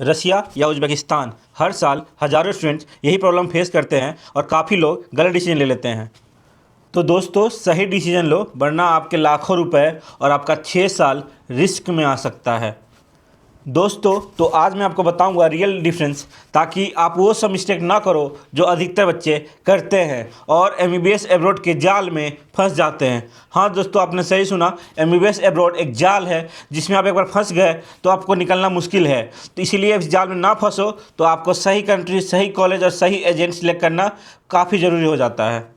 रसिया या उज़्बेकिस्तान, हर साल हज़ारों स्टूडेंट्स यही प्रॉब्लम फेस करते हैं और काफ़ी लोग गलत डिसीजन ले लेते हैं। तो दोस्तों, सही डिसीजन लो, वरना आपके लाखों रुपए और आपका 6 साल रिस्क में आ सकता है। दोस्तों, तो आज मैं आपको बताऊंगा रियल डिफरेंस, ताकि आप वो सब मिस्टेक ना करो जो अधिकतर बच्चे करते हैं और एमबीबीएस एब्रॉड के जाल में फंस जाते हैं। हाँ दोस्तों, आपने सही सुना, एमबीबीएस एब्रॉड एक जाल है जिसमें आप एक बार फंस गए तो आपको निकलना मुश्किल है। तो इसीलिए इस जाल में ना फंसो, तो आपको सही कंट्री, सही कॉलेज और सही एजेंट सेलेक्ट करना काफ़ी ज़रूरी हो जाता है।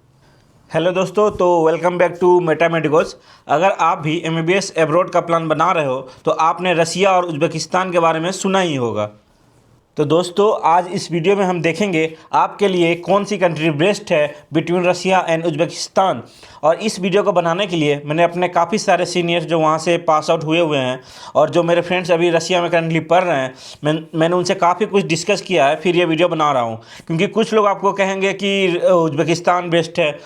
हेलो दोस्तों, तो welcome back to meta medicos. अगर आप भी एमबीबीएस एब्रॉड का प्लान बना रहे हो तो आपने रसिया और उज़्बेकिस्तान के बारे में सुना ही होगा। तो दोस्तों, आज इस वीडियो में हम देखेंगे आपके लिए कौन सी कंट्री बेस्ट है बिटवीन रसिया एंड उज़्बेकिस्तान। और इस वीडियो को बनाने के लिए मैंने अपने काफ़ी सारे सीनियर्स जो वहाँ से पास आउट हुए हुए हैं और जो मेरे फ्रेंड्स अभी रसिया में करंटली पढ़ रहे हैं, मैंने उनसे काफ़ी कुछ डिस्कस किया है, फिर ये वीडियो बना रहा हूँ। क्योंकि कुछ लोग आपको कहेंगे कि उज़्बेकिस्तान बेस्ट है,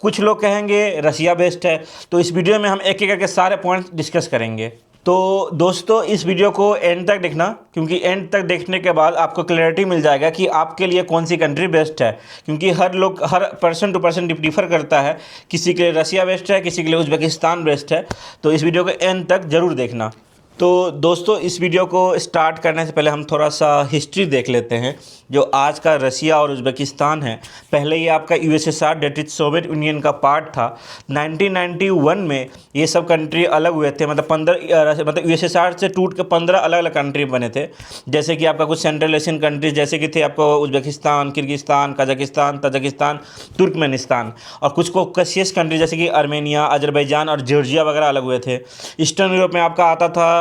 कुछ लोग कहेंगे रसिया बेस्ट है। तो इस वीडियो में हम एक एक करके सारे पॉइंट्स डिस्कस करेंगे। तो दोस्तों, इस वीडियो को एंड तक देखना, क्योंकि एंड तक देखने के बाद आपको क्लैरिटी मिल जाएगा कि आपके लिए कौन सी कंट्री बेस्ट है। क्योंकि हर पर्सन टू पर्सन डिफर करता है, किसी के लिए रसिया बेस्ट है, किसी के लिए उज़्बेकिस्तान बेस्ट है। तो इस वीडियो को एंड तक ज़रूर देखना। तो दोस्तों, इस वीडियो को स्टार्ट करने से पहले हम थोड़ा सा हिस्ट्री देख लेते हैं। जो आज का रसिया और उज़्बेकिस्तान है, पहले ये आपका USSR that is Soviet Union का पार्ट था। 1991 में ये सब कंट्री अलग हुए थे, मतलब यूएसएसआर से टूट के 15 अलग अलग कंट्री बने थे। जैसे कि आपका कुछ सेंट्रल एशियन कंट्रीज जैसे कि थे आपको Uzbekistan, Kyrgyzstan, Kazakhstan, Tajikistan, Turkmenistan, और कुछ कॉकेशियस कंट्री जैसे कि आर्मेनिया, अजरबैजान और जॉर्जिया वगैरह अलग हुए थे। ईस्टर्न यूरोप में आपका आता था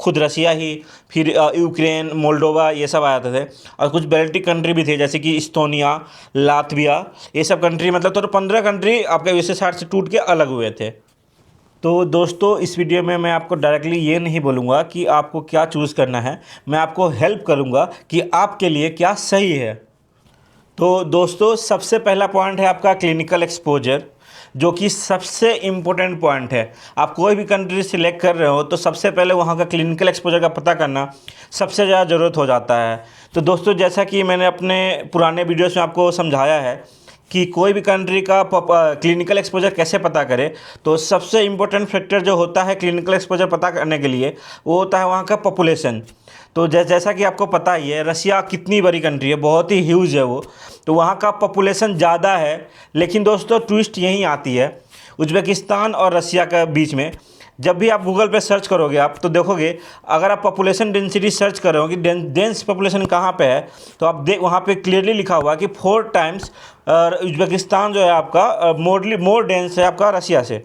खुद रसिया ही, फिर यूक्रेन, मोल्डोवा, ये सब आते थे। और कुछ बेल्टिक कंट्री भी थे जैसे कि इस्तोनिया, लातविया, ये सब कंट्री, मतलब तो 15 कंट्री आपके यूएसएसआर से टूट के अलग हुए थे। तो दोस्तों, इस वीडियो में मैं आपको डायरेक्टली ये नहीं बोलूँगा कि आपको क्या चूज़ करना है, मैं आपको हेल्प करूँगा कि आपके लिए क्या सही है। तो दोस्तों, सबसे पहला पॉइंट है आपका क्लिनिकल एक्सपोजर, जो कि सबसे इम्पोर्टेंट पॉइंट है। आप कोई भी कंट्री सिलेक्ट कर रहे हो तो सबसे पहले वहाँ का क्लिनिकल एक्सपोजर का पता करना सबसे ज़्यादा ज़रूरत हो जाता है। तो दोस्तों, जैसा कि मैंने अपने पुराने वीडियोस में आपको समझाया है कि कोई भी कंट्री का क्लिनिकल एक्सपोजर कैसे पता करें, तो सबसे इम्पोर्टेंट फैक्टर जो होता है क्लिनिकल एक्सपोजर पता करने के लिए, वो होता है वहाँ का पॉपुलेशन। तो जैसा कि आपको पता ही है, रसिया कितनी बड़ी कंट्री है, बहुत ही ह्यूज है वो। तो वहाँ का पॉपुलेशन ज़्यादा है। लेकिन दोस्तों, ट्विस्ट यहीं आती है, उज़्बेकिस्तान और रसिया के बीच में। जब भी आप गूगल पे सर्च करोगे आप तो देखोगे, अगर आप पॉपुलेशन डेंसिटी सर्च कर रहे हो कि डेंस पॉपुलेशन कहाँ पे है, तो आप वहाँ पे क्लियरली लिखा हुआ कि 4 टाइम्स उज़्बेकिस्तान जो है आपका मोर डेंस है आपका रसिया से।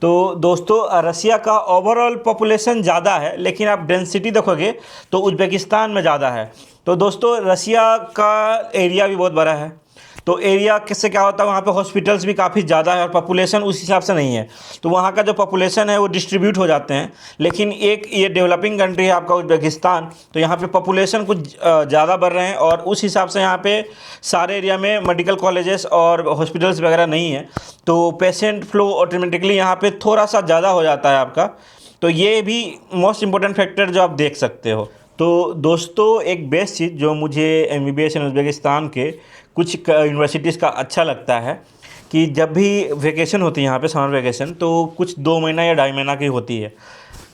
तो दोस्तों, रसिया का ओवरऑल पॉपुलेशन ज़्यादा है, लेकिन आप डेंसिटी देखोगे तो उज़्बेकिस्तान में ज़्यादा है। तो दोस्तों, रसिया का एरिया भी बहुत बड़ा है। तो एरिया किससे क्या होता है, वहाँ पे हॉस्पिटल्स भी काफ़ी ज़्यादा है और पॉपुलेशन उस हिसाब से नहीं है। तो वहाँ का जो पॉपुलेशन है वो डिस्ट्रीब्यूट हो जाते हैं। लेकिन एक ये डेवलपिंग कंट्री है आपका उज़्बेकिस्तान, तो यहाँ पे पॉपुलेशन कुछ ज़्यादा बढ़ रहे हैं और उस हिसाब से यहाँ पे सारे एरिया में मेडिकल कॉलेजेस और हॉस्पिटल्स वगैरह नहीं है। तो पेशेंट फ्लो ऑटोमेटिकली यहाँ पे थोड़ा सा ज़्यादा हो जाता है आपका। तो ये भी मोस्ट इम्पोर्टेंट फैक्टर जो आप देख सकते हो। तो दोस्तों, एक बेस्ट चीज़ जो मुझे एमबीबीएस इन उज़्बेकिस्तान के कुछ यूनिवर्सिटीज़ का अच्छा लगता है कि जब भी वेकेशन होती है यहाँ पे, समर वेकेशन, तो कुछ 2 महीना या 2.5 महीना की होती है।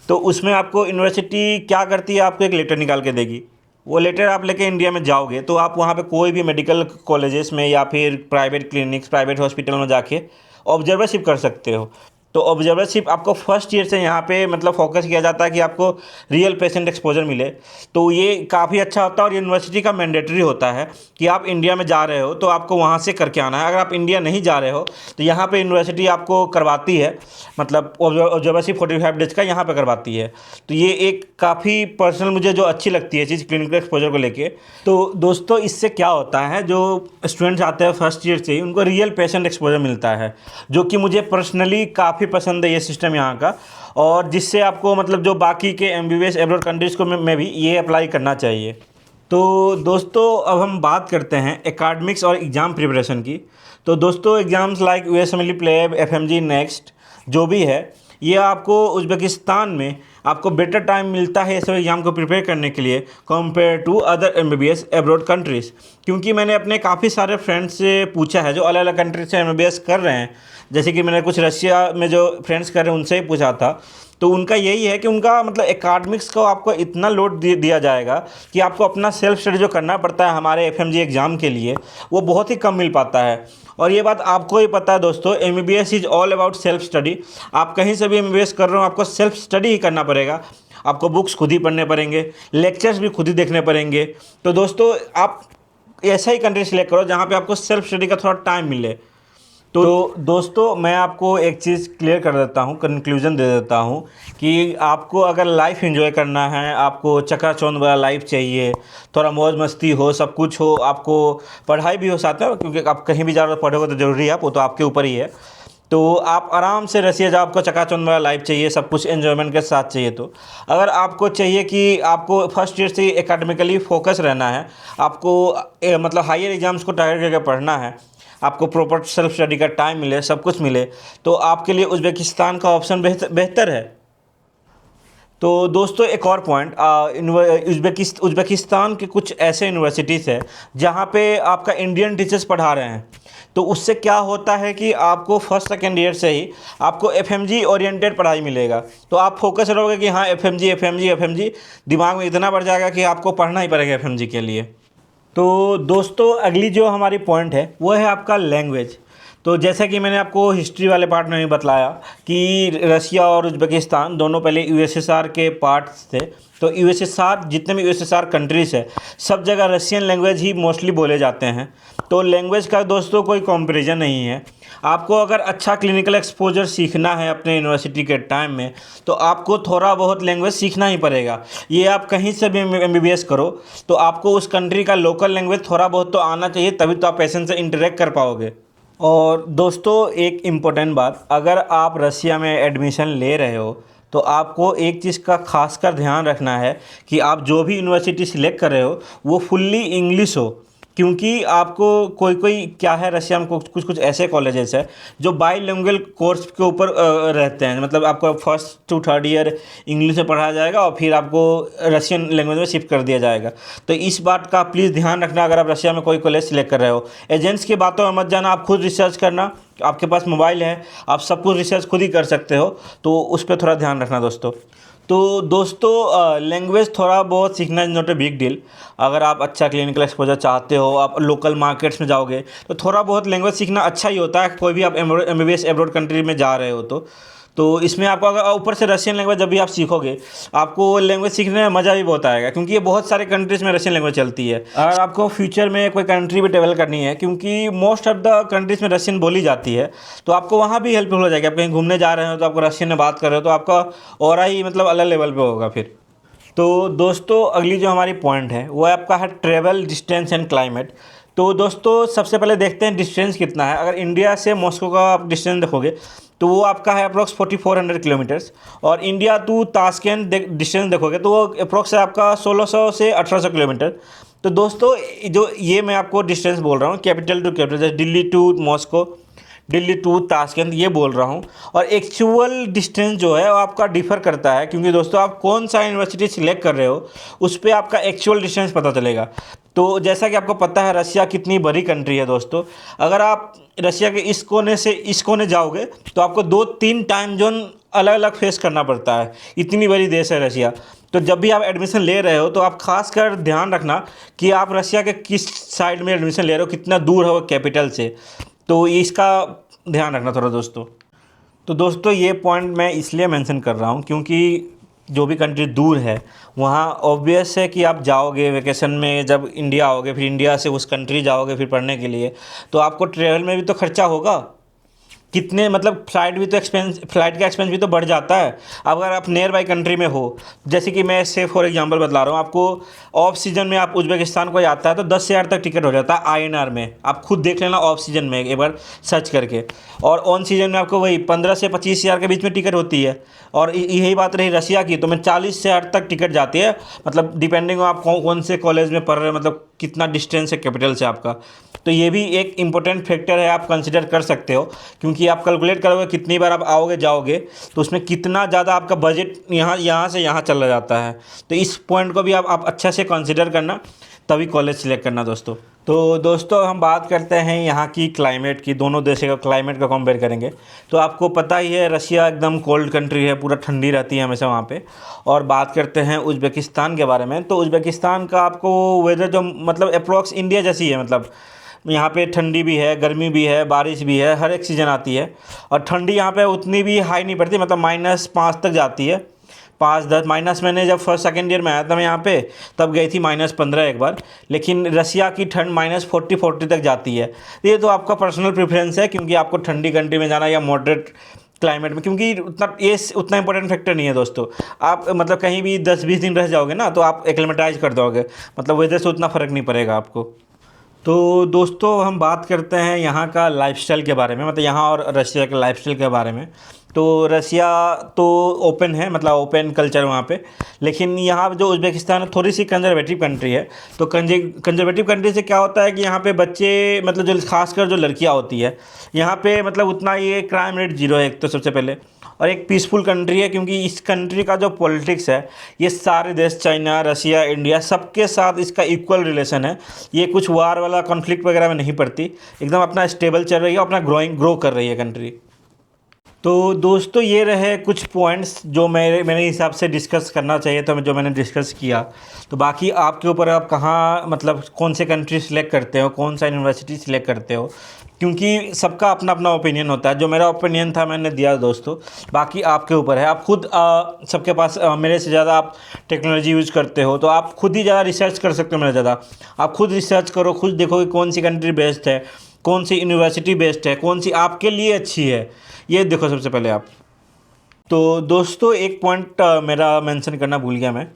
तो उसमें आपको यूनिवर्सिटी क्या करती है, आपको एक लेटर निकाल के देगी। वो लेटर आप लेके इंडिया में जाओगे तो आप वहाँ पे कोई भी मेडिकल कॉलेजेस में या फिर प्राइवेट क्लिनिक्स, प्राइवेट हॉस्पिटल में जाके ऑब्जर्वरशिप कर सकते हो। तो ऑब्जर्वरशिप आपको फर्स्ट ईयर से यहाँ पे मतलब फोकस किया जाता है कि आपको रियल पेशेंट एक्सपोजर मिले। तो ये काफ़ी अच्छा होता है और यूनिवर्सिटी का मैंडेटरी होता है कि आप इंडिया में जा रहे हो तो आपको वहाँ से करके आना है। अगर आप इंडिया नहीं जा रहे हो तो यहाँ पे यूनिवर्सिटी आपको करवाती है, मतलब ऑब्जर्वरशिप 45 डेज का यहाँ पे करवाती है। तो ये एक काफ़ी पर्सनल मुझे जो अच्छी लगती है चीज़ क्लिनिकल एक्सपोजर को लेके। तो दोस्तों, इससे क्या होता है, जो स्टूडेंट्स आते हैं फर्स्ट ईयर से ही उनको रियल पेशेंट एक्सपोजर मिलता है, जो कि मुझे पर्सनली काफ़ी पसंद है ये सिस्टम यहाँ का। और जिससे आपको मतलब जो बाकी के एमबीबीएस एब्रॉड कंट्रीज़ को में भी ये अप्लाई करना चाहिए। तो दोस्तों, अब हम बात करते हैं एकेडमिक्स और एग्ज़ाम प्रिपरेशन की। तो दोस्तों, exams like USMLE PLAB, FMG next जो भी है, ये आपको उज़्बेकिस्तान में आपको बेटर टाइम मिलता है इस एग्ज़ाम को प्रिपेयर करने के लिए compare to other MBBS abroad countries. क्योंकि मैंने अपने काफ़ी सारे फ्रेंड्स से पूछा है जो अलग अलग कंट्री से एमबीबीएस कर रहे हैं, जैसे कि मैंने कुछ रशिया में जो फ्रेंड्स कर रहे हैं उनसे ही पूछा था। तो उनका यही है कि उनका मतलब एकेडमिक्स को आपको इतना लोड दिया जाएगा कि आपको अपना सेल्फ स्टडी जो करना पड़ता है हमारे एफएमजी एग्ज़ाम के लिए, वो बहुत ही कम मिल पाता है। और ये बात आपको ही पता है दोस्तों, MBBS is all about self study. आप कहीं से भी एमबीबीएस कर रहे हो, आपको सेल्फ स्टडी ही करना पड़ेगा। आपको बुक्स खुद ही पढ़ने पड़ेंगे, लेक्चर्स भी खुद ही देखने पड़ेंगे। तो दोस्तों आप ऐसा ही कंट्री सेलेक्ट करो जहाँ पे आपको सेल्फ स्टडी का थोड़ा टाइम मिले। तो दोस्तों मैं आपको एक चीज़ क्लियर कर देता हूँ, कंक्लूज़न दे देता हूँ कि आपको अगर लाइफ एंजॉय करना है, आपको चकाचौंध वाला लाइफ चाहिए, थोड़ा मौज मस्ती हो, सब कुछ हो, आपको पढ़ाई भी हो साथ में, क्योंकि आप कहीं भी जा रहे हो पढ़ोगे तो ज़रूरी है, वो तो आपके ऊपर ही है। तो आप आराम से रसिया जाओ, आपको चकाचौंध वाला लाइफ चाहिए, सब कुछ एन्जॉयमेंट के साथ चाहिए। तो अगर आपको चाहिए कि आपको फर्स्ट ईयर से एकेडमिकली फोकस रहना है, आपको मतलब हायर एग्ज़ाम्स को टारगेट करके पढ़ना है, आपको प्रॉपर सेल्फ स्टडी का टाइम मिले, सब कुछ मिले, तो आपके लिए उज़्बेकिस्तान का ऑप्शन बेहतर है। तो दोस्तों एक और पॉइंट, उज़्बेकिस्तान के कुछ ऐसे यूनिवर्सिटीज़ है जहाँ पे आपका इंडियन टीचर्स पढ़ा रहे हैं। तो उससे क्या होता है कि आपको फर्स्ट सेकेंड ईयर से ही आपको एफएमजी ओरिएंटेड पढ़ाई मिलेगा। तो आप फोकस रहोगे कि हाँ एफएमजी एफएमजी एफएमजी, दिमाग में इतना बढ़ जाएगा कि आपको पढ़ना ही पड़ेगा एफएमजी के लिए। तो दोस्तों अगली जो हमारी पॉइंट है वो है आपका लैंग्वेज। तो जैसा कि मैंने आपको हिस्ट्री वाले पार्ट में भी बताया कि रसिया और उज़्बेकिस्तान दोनों पहले यूएसएसआर के पार्ट्स थे। तो यूएसएसआर, जितने भी यूएसएसआर कंट्रीज़ है, सब जगह रशियन लैंग्वेज ही मोस्टली बोले जाते हैं। तो लैंग्वेज का दोस्तों कोई कंपैरिजन नहीं है। आपको अगर अच्छा क्लिनिकल एक्सपोजर सीखना है अपने यूनिवर्सिटी के टाइम में, तो आपको थोड़ा बहुत लैंग्वेज सीखना ही पड़ेगा। ये आप कहीं से भी एमबीबीएस करो तो आपको उस कंट्री का लोकल लैंग्वेज थोड़ा बहुत तो आना चाहिए, तभी तो आप पेशेंट से इंटरेक्ट कर पाओगे। और दोस्तों एक इम्पोर्टेंट बात, अगर आप रसिया में एडमिशन ले रहे हो तो आपको एक चीज़ का खासकर ध्यान रखना है कि आप जो भी यूनिवर्सिटी सिलेक्ट कर रहे हो वो फुल्ली इंग्लिश हो। क्योंकि आपको कोई क्या है, रशिया में कुछ कुछ ऐसे कॉलेजेस है जो बाईलिंगुअल कोर्स के ऊपर रहते हैं। मतलब आपको first to third year English में पढ़ाया जाएगा और फिर आपको रशियन लैंग्वेज में शिफ्ट कर दिया जाएगा। तो इस बात का प्लीज़ ध्यान रखना अगर आप रशिया में कोई कॉलेज सिलेक्ट कर रहे हो। एजेंट्स की बातों में मत जाना, आप खुद रिसर्च करना, आपके पास मोबाइल है, आप सब कुछ रिसर्च खुद ही कर सकते हो। तो उस पर थोड़ा ध्यान रखना दोस्तों। तो दोस्तों लैंग्वेज थोड़ा बहुत सीखना is not a big deal. अगर आप अच्छा क्लिनिकल एक्सपोजर चाहते हो, आप लोकल मार्केट्स में जाओगे, तो थोड़ा बहुत लैंग्वेज सीखना अच्छा ही होता है। कोई भी आप एमबीबीएस एब्रॉड कंट्री में जा रहे हो तो इसमें आपको अगर ऊपर से रशियन लैंग्वेज जब भी आप सीखोगे, आपको लैंग्वेज सीखने में मज़ा भी बहुत आएगा, क्योंकि ये बहुत सारे कंट्रीज़ में रशियन लैंग्वेज चलती है। अगर आपको फ्यूचर में कोई कंट्री भी ट्रेवल करनी है, क्योंकि मोस्ट ऑफ द कंट्रीज़ में रशियन बोली जाती है, तो आपको वहाँ भी हेल्पफुल हो जाएगी। आप कहीं घूमने जा रहे हो तो आपको रशियन में बात कर रहे हो तो आपका और ही मतलब अलग लेवल पर होगा फिर। तो दोस्तों अगली जो हमारी पॉइंट है वो आपका है ट्रेवल डिस्टेंस एंड क्लाइमेट। तो दोस्तों सबसे पहले देखते हैं डिस्टेंस कितना है। अगर इंडिया से मॉस्को का आप डिस्टेंस देखोगे तो वो आपका है अप्रोक्स 4400 किलोमीटर्स, और इंडिया टू ताशकेंत डिस्टेंस देखोगे तो वो अप्रोक्स है आपका 1600 से 1800 किलोमीटर। तो दोस्तों जो ये मैं आपको डिस्टेंस बोल रहा हूँ कैपिटल टू कैपिटल, जैसे Delhi to Moscow, Delhi to Tashkent, ये बोल रहा हूँ। और एक्चुअल डिस्टेंस जो है वो आपका डिफ़र करता है, क्योंकि दोस्तों आप कौन सा यूनिवर्सिटी सिलेक्ट कर रहे हो उस पर आपका एक्चुअल डिस्टेंस पता चलेगा। तो जैसा कि आपको पता है रसिया कितनी बड़ी कंट्री है दोस्तों। अगर आप रसिया के इस कोने से इस कोने जाओगे तो आपको 2-3 टाइम जोन अलग अलग फेस करना पड़ता है, इतनी बड़ी देश है रसिया। तो जब भी आप एडमिशन ले रहे हो तो आप खास कर ध्यान रखना कि आप रसिया के किस साइड में एडमिशन ले रहे हो, कितना दूर है वो कैपिटल से। तो इसका ध्यान रखना थोड़ा दोस्तों। तो दोस्तों ये पॉइंट मैं इसलिए मेंशन कर रहा हूँ क्योंकि जो भी कंट्री दूर है वहाँ ऑब्वियस है कि आप जाओगे वेकेशन में, जब इंडिया आओगे फिर इंडिया से उस कंट्री जाओगे फिर पढ़ने के लिए, तो आपको ट्रेवल में भी तो खर्चा होगा। कितने मतलब फ्लाइट का एक्सपेंस भी तो बढ़ जाता है। अगर आप नियर बाई कंट्री में हो, जैसे कि मैं से फॉर एग्जांपल बतला रहा हूँ आपको, ऑफ सीजन में आप उज़्बेकिस्तान को जाता है तो 10,000 तक टिकट हो जाता है आईएनआर में। आप खुद देख लेना ऑफ सीजन में एक बार सर्च करके। और ऑन सीजन में आपको वही 15 से 25,000 के बीच में टिकट होती है। और यही बात रही रसिया की तो मैं 40,000 तक टिकट जाती है, मतलब डिपेंडिंग आप कौन से कॉलेज में पढ़ रहे हो, मतलब कितना डिस्टेंस है कैपिटल से आपका। तो ये भी एक इम्पोर्टेंट फैक्टर है, आप कंसिडर कर सकते हो, क्योंकि आप कैलकुलेट करोगे कितनी बार आप आओगे जाओगे तो उसमें कितना ज़्यादा आपका बजट यहाँ से यहाँ चला जाता है। तो इस पॉइंट को भी आप अच्छा से कंसिडर करना, तभी कॉलेज सिलेक्ट करना दोस्तों। तो दोस्तों हम बात करते हैं यहाँ की क्लाइमेट की, दोनों देशों का क्लाइमेट का कंपेयर करेंगे। तो आपको पता ही है रशिया एकदम कोल्ड कंट्री है, पूरा ठंडी रहती है हमेशा वहाँ पे। और बात करते हैं उज़्बेकिस्तान के बारे में, तो उज़्बेकिस्तान का आपको वेदर जो मतलब अप्रॉक्स इंडिया जैसी है, मतलब यहाँ पे ठंडी भी है, गर्मी भी है, बारिश भी है, हर एक सीज़न आती है। और ठंडी यहाँ पे उतनी भी हाई नहीं पड़ती, मतलब -5 तक जाती है, 5-10 माइनस। मैंने जब फर्स्ट सेकेंड ईयर में आया था मैं यहाँ पे, तब गई थी -15 एक बार। लेकिन रसिया की ठंड -40 तक जाती है। ये तो आपका पर्सनल प्रेफरेंस है, क्योंकि आपको ठंडी कंट्री में जाना या मॉडरेट क्लाइमेट में, क्योंकि उतना इंपॉर्टेंट फैक्टर नहीं है दोस्तों। आप मतलब कहीं भी 10-20 दिन रह जाओगे ना, तो आप एक्लेमेटाइज कर दोगे, मतलब वेदर से उतना फ़र्क नहीं पड़ेगा आपको। तो दोस्तों हम बात करते हैं यहाँ का लाइफस्टाइल के बारे में, मतलब यहाँ और रशिया के लाइफस्टाइल के बारे में। तो रसिया तो ओपन है, मतलब ओपन कल्चर वहाँ पे। लेकिन यहाँ जो उज़्बेकिस्तान है थोड़ी सी कंजर्वेटिव कंट्री है। तो कंजर्वेटिव कंट्री से क्या होता है कि यहाँ पे बच्चे, मतलब जो खासकर जो लड़कियाँ होती है यहाँ पे, मतलब उतना ये क्राइम रेट 0 है एक तो सबसे पहले। और एक पीसफुल कंट्री है, क्योंकि इस कंट्री का जो पॉलिटिक्स है ये सारे देश, चाइना, रसिया, इंडिया, सबके साथ इसका इक्वल रिलेशन है। ये कुछ वार वाला कॉन्फ्लिक्ट वगैरह में नहीं पड़ती, एकदम अपना स्टेबल चल रही है, अपना ग्रो कर रही है कंट्री। तो दोस्तों ये रहे कुछ पॉइंट्स जो मेरे हिसाब से डिस्कस करना चाहिए था, जो मैंने डिस्कस किया। तो बाकी आपके ऊपर, आप कहाँ मतलब कौन से कंट्री सिलेक्ट करते हो, कौन सा यूनिवर्सिटी सिलेक्ट करते हो, क्योंकि सबका अपना अपना ओपिनियन होता है। जो मेरा ओपिनियन था मैंने दिया दोस्तों, बाकी आपके ऊपर है। आप खुद सबके पास मेरे से ज़्यादा आप टेक्नोलॉजी यूज़ करते हो, तो आप खुद ही ज़्यादा रिसर्च कर सकते हो मेरे ज़्यादा। आप खुद रिसर्च करो, खुद देखो कि कौन सी कंट्री बेस्ट है, कौन सी यूनिवर्सिटी बेस्ट है, कौन सी आपके लिए अच्छी है, ये देखो सबसे पहले आप। तो दोस्तों एक पॉइंट मेरा मेंशन करना भूल गया मैं,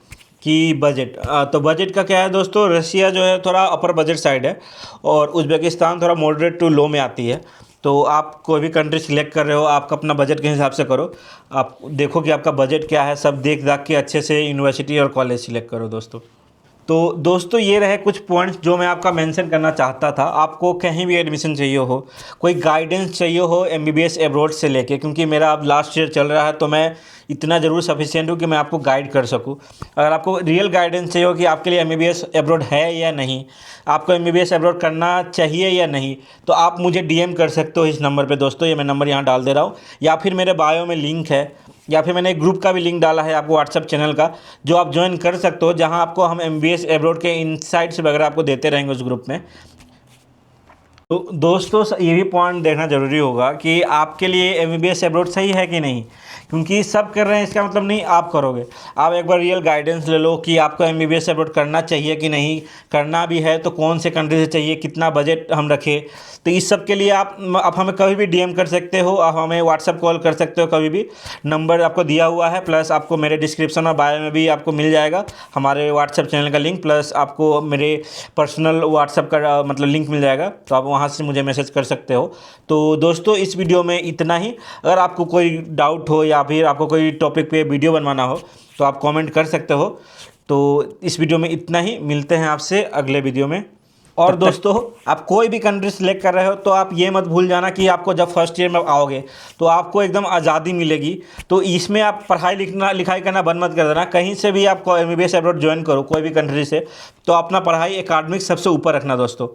कि बजट। तो बजट का क्या है दोस्तों, रसिया जो है थोड़ा अपर बजट साइड है, और उज़्बेकिस्तान थोड़ा मॉडरेट टू लो में आती है। तो आप कोई भी कंट्री सिलेक्ट कर रहे हो, आपका अपना बजट के हिसाब से करो। आप देखो कि आपका बजट क्या है, सब देख दाख के अच्छे से यूनिवर्सिटी और कॉलेज सिलेक्ट करो दोस्तों। तो दोस्तों ये रहे कुछ पॉइंट्स जो मैं आपका मेंशन करना चाहता था। आपको कहीं भी एडमिशन चाहिए हो, कोई गाइडेंस चाहिए हो एमबीबीएस एब्रॉड से लेके, क्योंकि मेरा अब लास्ट ईयर चल रहा है, तो मैं इतना ज़रूर सफिशिएंट हूँ कि मैं आपको गाइड कर सकूँ। अगर आपको रियल गाइडेंस चाहिए हो कि आपके लिए एमबीबीएस एब्रॉड है या नहीं, आपको एमबीबीएस एब्रॉड करना चाहिए या नहीं, तो आप मुझे डीएम कर सकते हो इस नंबर पे दोस्तों। ये मैं नंबर यहाँ डाल दे रहा हूँ, या फिर मेरे बायो में लिंक है, या फिर मैंने एक ग्रुप का भी लिंक डाला है आपको व्हाट्सअप चैनल का, जो आप ज्वाइन कर सकते हो, जहां आपको हम एमबीबीएस एब्रॉड के इनसाइट्स वगैरह आपको देते रहेंगे उस ग्रुप में। तो दोस्तों ये भी पॉइंट देखना ज़रूरी होगा कि आपके लिए एमबीबीएस एब्रॉड सही है कि नहीं, क्योंकि सब कर रहे हैं इसका मतलब नहीं आप करोगे। आप एक बार रियल गाइडेंस ले लो कि आपको एमबीबीएस एब्रॉड करना चाहिए कि नहीं, करना भी है तो कौन से कंट्री से चाहिए, कितना बजट हम रखें। तो इस सब के लिए आप हमें कभी भी डीएम कर सकते हो, आप हमें व्हाट्सअप कॉल कर सकते हो कभी भी। नंबर आपको दिया हुआ है, प्लस आपको मेरे डिस्क्रिप्शन और बायो में भी आपको मिल जाएगा हमारे व्हाट्सअप चैनल का लिंक, प्लस आपको मेरे पर्सनल व्हाट्सअप का मतलब लिंक मिल जाएगा, तो आप वहाँ से मुझे मैसेज कर सकते हो। तो दोस्तों इस वीडियो में इतना ही। अगर आपको कोई डाउट हो या फिर आपको कोई टॉपिक पे वीडियो बनवाना हो तो आप कमेंट कर सकते हो। तो इस वीडियो में इतना ही, मिलते हैं आपसे अगले वीडियो में। और दोस्तों आप कोई भी कंट्री सेलेक्ट कर रहे हो तो आप ये मत भूल जाना कि आपको जब फर्स्ट ईयर में आओगे तो आपको एकदम आज़ादी मिलेगी। तो इसमें आप पढ़ाई लिखाई करना बंद मत कर देना। कहीं से भी आप एमबीबीएस एब्रॉड ज्वाइन करो कोई भी कंट्री से, तो अपना पढ़ाई एकेडमिक सबसे ऊपर रखना दोस्तों।